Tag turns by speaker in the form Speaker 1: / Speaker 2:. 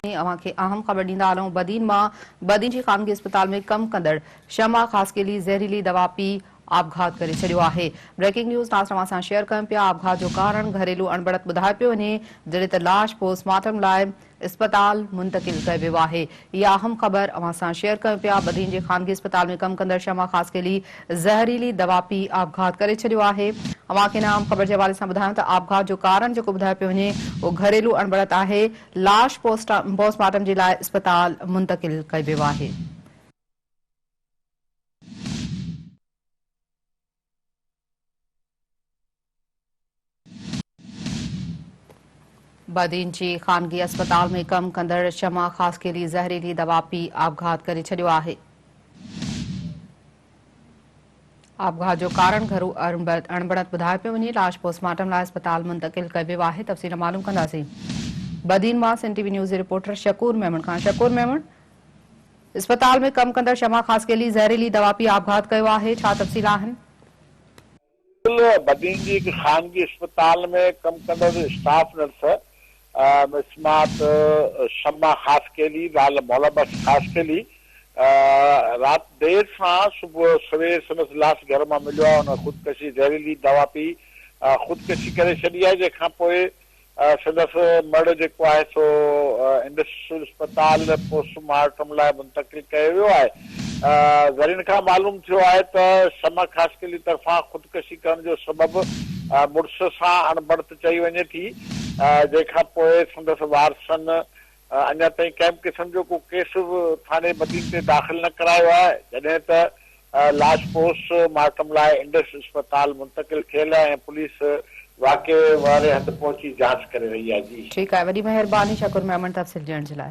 Speaker 1: अवांखे अहम ख़बर ॾींदा आहियूं। बदीन जी ख़ानगी अस्पताल में कम कंदड़ शमा ख़ासकेली ज़हरीली दवा पी आपघात करे छॾियो आहे। ब्रेकिंग न्यूज़ नाज़रन सां शेयर कयूं पिया। आपघात जो कारण घरेलू अणबड़त ॿुधाए पियो वञे, जॾहिं त लाश पोस्टमार्टम लाइ अस्पताल मुंतक़िल कयो वियो आहे। इहा अहम ख़बर अवां सां शेयर कयूं पिया। बदीन जे ख़ानगी अस्पताल में कम कंदड़ शमा ख़ासकेली ज़हरीली दवा पी आपघात करे छॾियो आहे। अवां खे अहम ख़बर जे हवाले सां ॿुधायूं त आपघात जो कारण जेको ॿुधाए पियो वञे उहो घरेलू अणबड़त आहे। लाश पोस्टमार्टम जे लाइ अस्पताल मुंतक़िल कयो वियो आहे। बदीन जी ख़ानगी अस्पताल में कम कंदड़ शमा ख़ासकेली ज़हरीली दवा पी आपघात करे छॾियो आहे। आपघात जो कारण घरू अणबड़त ॿुधाए पियो वञे। लाश पोस्टमार्टम लाइ अस्पताल मुंतक़िल कयो वियो आहे। तफ़सील मालूम कंदासीं बदीन मां सिंध टीवी न्यूज़ जे रिपोर्टर शकूर मेमन खां। शकूर मेमन, अस्पताल में कम कंदड़ शमा ख़ासकेली ज़हरीली दवा पी आपघात कयो आहे, छा तफ़सील आहिनि?
Speaker 2: बदीन जी एक खानगी अस्पताल में कम कंदड़ स्टाफ नर्स मिसमात शमा ख़ासकेली लाल मौलाबस ख़ासकेली रात देर सां सुबुह सवेर संदसि लाश घर मां मिलियो आहे। हुन ख़ुदकशी ज़हरीली दवा पी ख़ुदकशी करे छॾी आहे, जंहिंखां पोइ संदसि मर्द जेको आहे सो इंडस्ट्रियल अस्पताल पोस्टमार्टम लाइ मुंतक़िल कयो वियो आहे। ज़रीन खां मालूम थियो आहे त शमा ख़ासकेली तरफ़ां ख़ुदकशी करण जो सबबु मुड़ुस सां अणबड़त चई वञे थी, जंहिंखां पोइ संदसि वारसनि अञा ताईं कंहिं बि क़िस्म जो को केस बि थाने बदीन ते दाख़िल न करायो आहे, जॾहिं त लाश पोस्टमार्टम लाइ इंडस अस्पताल मुंतक़िल थियल आहे ऐं पुलिस वाक़े वारे हंधि पहुची जांच करे रही आहे। जी
Speaker 1: ठीकु आहे, वॾी महिरबानी शकूर मेमन तफ़सील ॾियण जे लाइ।